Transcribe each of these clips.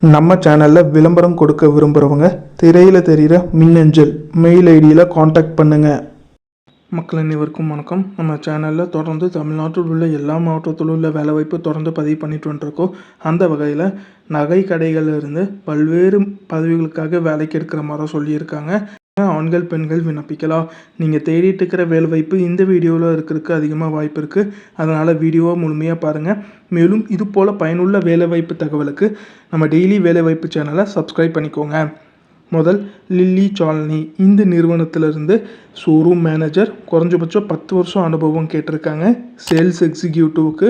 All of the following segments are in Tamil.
நம்ம சேனலில் விளம்பரம் கொடுக்க விரும்புகிறவங்க திரையில் தெரிகிற மின்னஞ்சல் மெயில் ஐடியில் காண்டாக்ட் பண்ணுங்கள். மக்கள் அனைவருக்கும் வணக்கம். நம்ம சேனலில் தொடர்ந்து தமிழ்நாட்டில் உள்ள எல்லா மாவட்டத்திலும் உள்ள வேலைவாய்ப்பு தொடர்ந்து பதிவு பண்ணிட்டு வந்துருக்கோம். அந்த வகையில் நகை கடைகளிலிருந்து பல்வேறு பதவிகளுக்காக வேலைக்கு எடுக்கிற மாதிரி சொல்லியிருக்காங்க. ஆண்கள் பெண்கள் விண்ணப்பிக்கலாம். நீங்கள் தேடிட்டு இருக்கிற வேலைவாய்ப்பு இந்த வீடியோவில் இருக்கிறதுக்கு அதிகமாக வாய்ப்பு இருக்குது. அதனால் வீடியோவை முழுமையாக பாருங்கள். மேலும் இது போல் பயனுள்ள வேலைவாய்ப்பு தகவலுக்கு நம்ம டெய்லி வேலைவாய்ப்பு சேனலை சப்ஸ்கிரைப் பண்ணிக்கோங்க. முதல் லில்லி சால்னி இந்த நிறுவனத்திலிருந்து ஷோரூம் மேனேஜர், குறைஞ்சபட்சம் 10 வருஷம் அனுபவம் கேட்டிருக்காங்க. சேல்ஸ் எக்ஸிக்யூட்டிவ்க்கு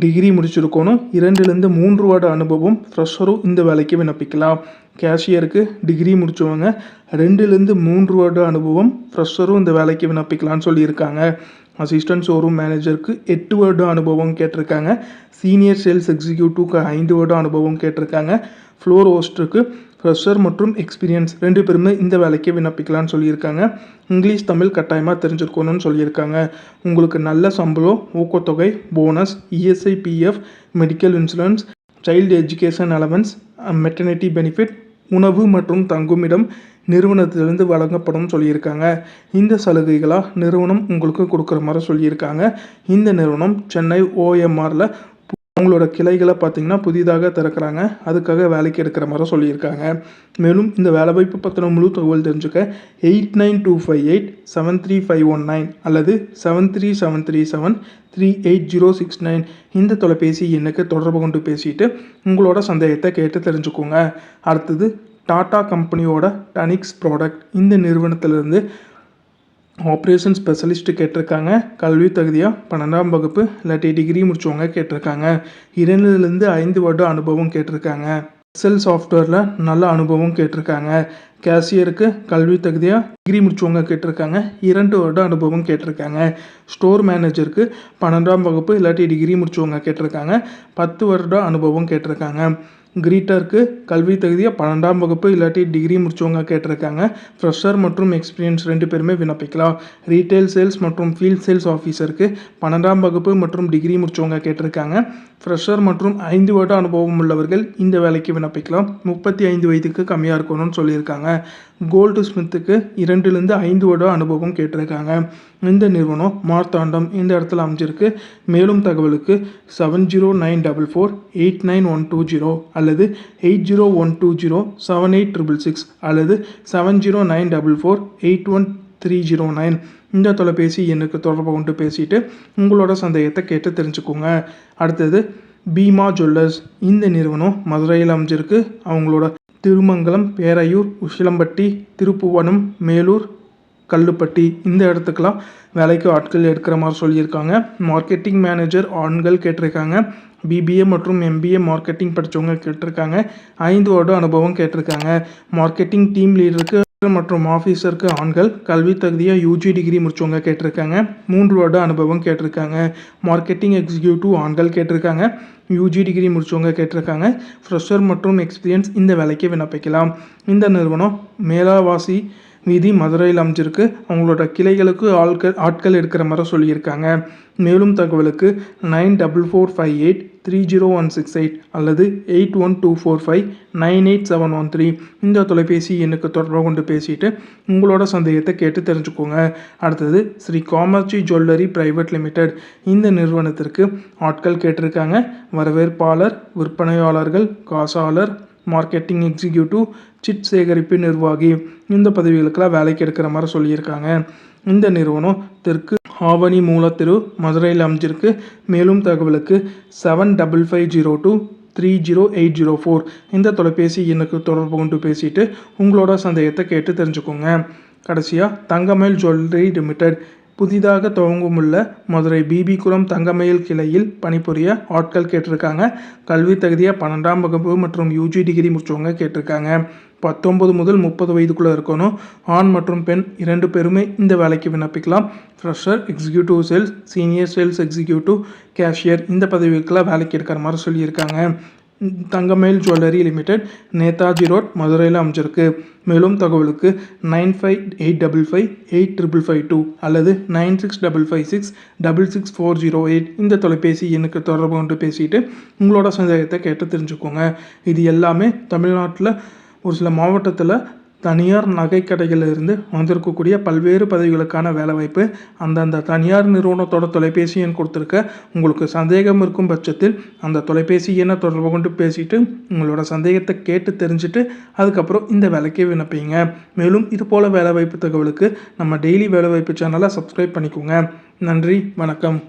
டிகிரி முடிச்சிருக்கணும். 2லேருந்து 3 வருட அனுபவம் ஃப்ரெஷரும் இந்த வேலைக்கு விண்ணப்பிக்கலாம். கேஷியருக்கு டிகிரி முடித்தவங்க 2லேருந்து 3 வருட அனுபவம் ஃப்ரெஷரும் இந்த வேலைக்கு விண்ணப்பிக்கலாம்னு சொல்லியிருக்காங்க. அசிஸ்டன்ட் ஷோரூம் மேனேஜருக்கு 8 வருட அனுபவம் கேட்டிருக்காங்க. சீனியர் சேல்ஸ் எக்ஸிக்யூட்டிவ்க்கு 5 வருட அனுபவம் கேட்டிருக்காங்க. ஃப்ளோர் ஹோஸ்டருக்கு ஃப்ரெஷர் மற்றும் எக்ஸ்பீரியன்ஸ் 2 பேருமே இந்த வேலைக்கு விண்ணப்பிக்கலாம்னு சொல்லியிருக்காங்க. இங்கிலீஷ் தமிழ் கட்டாயமாக தெரிஞ்சிருக்கணும்னு சொல்லியிருக்காங்க. உங்களுக்கு நல்ல சம்பளம், ஊக்கத்தொகை, bonus, ESI, PF, medical insurance, child education allowance, maternity benefit, உணவு மற்றும் தங்குமிடம் நிறுவனத்திலிருந்து வழங்கப்படும் சொல்லியிருக்காங்க. இந்த சலுகைகளாக நிறுவனம் உங்களுக்கு கொடுக்குற மாதிரி சொல்லியிருக்காங்க. இந்த நிறுவனம் சென்னை OMRல அவங்களோட கிளைகளை பார்த்திங்கன்னா புதிதாக திறக்கிறாங்க. அதுக்காக வேலைக்கு எடுக்கிற மாதிரி சொல்லியிருக்காங்க. மேலும் இந்த வேலைவாய்ப்பு பற்றின முழு தகவல் தெரிஞ்சுக்க 8925873519 அல்லது 73737 இந்த தொலைபேசி எண்ணுக்கு தொடர்பு கொண்டு பேசிட்டு உங்களோட சந்தேகத்தை கேட்டு தெரிஞ்சுக்கோங்க. அடுத்தது டாடா கம்பெனியோட டனிக்ஸ் ப்ராடக்ட் இந்த நிறுவனத்திலிருந்து ஆப்ரேஷன் ஸ்பெஷலிஸ்ட்டு கேட்டிருக்காங்க. கல்வி தகுதியாக 12ஆம் வகுப்பு இல்லாட்டி டிகிரி முடித்தவங்க கேட்டிருக்காங்க. 2லேருந்து 5 வருட அனுபவம் கேட்டிருக்காங்க. எக்ஸல் சாஃப்ட்வேரில் நல்ல அனுபவம் கேட்டிருக்காங்க. கேஷியருக்கு கல்வி தகுதியாக டிகிரி முடித்தவங்க கேட்டிருக்காங்க. 2 வருட அனுபவம் கேட்டிருக்காங்க. ஸ்டோர் மேனேஜருக்கு 12ஆம் வகுப்பு இல்லாட்டி டிகிரி முடித்தவங்க கேட்டிருக்காங்க. 10 வருட அனுபவம் கேட்டிருக்காங்க. கிரீட்டருக்கு கல்வி தகுதியாக 12ஆம் வகுப்பு இல்லாட்டி டிகிரி முடித்தவங்க கேட்டிருக்காங்க. ஃப்ரெஷர் மற்றும் எக்ஸ்பீரியன்ஸ் 2 பேருமே விண்ணப்பிக்கலாம். ரீட்டைல் சேல்ஸ் மற்றும் ஃபீல்ட் சேல்ஸ் ஆஃபீஸருக்கு 12ஆம் வகுப்பு மற்றும் டிகிரி முடித்தவங்க கேட்டிருக்காங்க. ஃப்ரெஷர் மற்றும் 5 வருட அனுபவம் உள்ளவர்கள் இந்த வேலைக்கு விண்ணப்பிக்கலாம். 35 வயதுக்கு கம்மியாக இருக்கணும்னு சொல்லியிருக்காங்க. கோல்டு ஸ்மித்துக்கு 2லேருந்து 5 வருட அனுபவம் கேட்டிருக்காங்க. இந்த நிறுவனம் மார்த்தாண்டம் இந்த இடத்துல அமைஞ்சிருக்கு. மேலும் தகவலுக்கு 7094489120 அல்லது 8012078666 அல்லது 7094481309 இந்த தொலைபேசி எண்ணுக்கு தொடர்பு கொண்டு பேசிட்டு உங்களோட சந்தேகத்தை கேட்டு தெரிஞ்சுக்கோங்க. அடுத்தது பீமா ஜுவல்லர்ஸ் இந்த நிறுவனம் மதுரையில் அமைஞ்சிருக்கு. அவங்களோட திருமங்கலம், பேரையூர், உசிலம்பட்டி, திருப்புவனம், மேலூர், கல்லுப்பட்டி இந்த இடத்துக்கெல்லாம் வேலைக்கு ஆட்கள் எடுக்கிற மாதிரி சொல்லியிருக்காங்க. மார்க்கெட்டிங் மேனேஜர் ஆண்கள் கேட்டிருக்காங்க. BBA மற்றும் MBA மார்க்கெட்டிங் படித்தவங்க கேட்டிருக்காங்க. 5 வருட அனுபவம் கேட்டிருக்காங்க. மார்க்கெட்டிங் டீம் லீடருக்கு மற்றும் ஆஃபீஸருக்கு ஆண்கள் கல்வி தகுதியாக UG டிகிரி முடித்தவங்க கேட்டிருக்காங்க. 3 வருட அனுபவம் கேட்டிருக்காங்க. மார்க்கெட்டிங் எக்ஸிக்யூட்டிவ் ஆண்கள் கேட்டிருக்காங்க. UG டிகிரி முடித்தவங்க கேட்டிருக்காங்க. ஃப்ரெஷர் மற்றும் எக்ஸ்பீரியன்ஸ் இந்த வேலைக்கு விண்ணப்பிக்கலாம். இந்த நிறுவனம் மேலாவாசி வீதி மதுரையில் அமைஞ்சிருக்கு. அவங்களோட கிளைகளுக்கு ஆட்கள் எடுக்கிற மாதிரி சொல்லியிருக்காங்க. மேலும் தகவலுக்கு 9445830168 அல்லது 8124598713 இந்த தொலைபேசி எண்ணுக்கு தொடர்பு கொண்டு பேசிட்டு உங்களோட சந்தேகத்தை கேட்டு தெரிஞ்சுக்கோங்க. அடுத்தது Shri Kamakshi jewellery private limited இந்த நிறுவனத்திற்கு ஆட்கள் கேட்டிருக்காங்க. வரவேற்பாளர், விற்பனையாளர்கள், காசாளர், மார்க்கெட்டிங் எக்ஸிக்யூட்டிவ், சிட் சேகரிப்பு நிர்வாகி இந்த பதவிகளுக்கெல்லாம் வேலைக்கு எடுக்கிற மாதிரி சொல்லியிருக்காங்க. இந்த நிறுவனம் தெற்கு ஆவணி மூலத்திரு மதுரையில் அமைஞ்சிருக்கு. மேலும் தகவலுக்கு 7550230804 இந்த தொலைபேசி எண்ணுக்கு தொடர்பு கொண்டு பேசிட்டு உங்களோட சந்தேகத்தை கேட்டு தெரிஞ்சுக்கோங்க. கடைசியாக தங்கமயில் ஜுவல்லரி லிமிடெட் புதிதாக துவங்கமுள்ள மதுரை பிபிகுளம் தங்கமயில் கிளையில் பணிபுரிய ஆட்கள் கேட்டிருக்காங்க. கல்வி தகுதியாக 12ஆம் வகுப்பு மற்றும் UG டிகிரி முடித்தவங்க கேட்டிருக்காங்க. 19 முதல் 30 வயதுக்குள்ளே இருக்கணும். ஆண் மற்றும் பெண் 2 பேருமே இந்த வேலைக்கு விண்ணப்பிக்கலாம். Fresher, executive sales, senior sales executive, cashier இந்த பதவிக்கெல்லாம் வேலைக்கு எடுக்கிற மாதிரி சொல்லியிருக்காங்க. தங்கமயில் ஜுவல்லரி லிமிடெட், நேதாஜி ரோட், மதுரையில் அமைஞ்சிருக்கு. மேலும் தகவலுக்கு 9585585552 அல்லது 9655666408 இந்த தொலைபேசி எண்ணுக்கு தொடர்பு கொண்டு பேசிட்டு உங்களோட சந்தேகத்தை கேட்டு தெரிஞ்சுக்கோங்க. இது எல்லாமே தமிழ்நாட்டில் ஒரு சில மாவட்டத்தில் தனியார் நகைக்கடைகளில் இருந்து வந்திருக்கக்கூடிய பல்வேறு பதவிகளுக்கான வேலைவாய்ப்பு. அந்தந்த தனியார் நிறுவனத்தோட தொலைபேசி எண் கொடுத்துருக்க. உங்களுக்கு சந்தேகம் இருக்கும் பட்சத்தில் அந்த தொலைபேசி எண்ணை தொடர்பு கொண்டு பேசிட்டு உங்களோட சந்தேகத்தை கேட்டு தெரிஞ்சுட்டு அதுக்கப்புறம் இந்த வேலைக்கு விண்ணப்பிங்க. மேலும் இது போல் வேலைவாய்ப்பு தகவலுக்கு நம்ம டெய்லி வேலைவாய்ப்பு சேனலை சப்ஸ்கிரைப் பண்ணிக்கோங்க. நன்றி, வணக்கம்.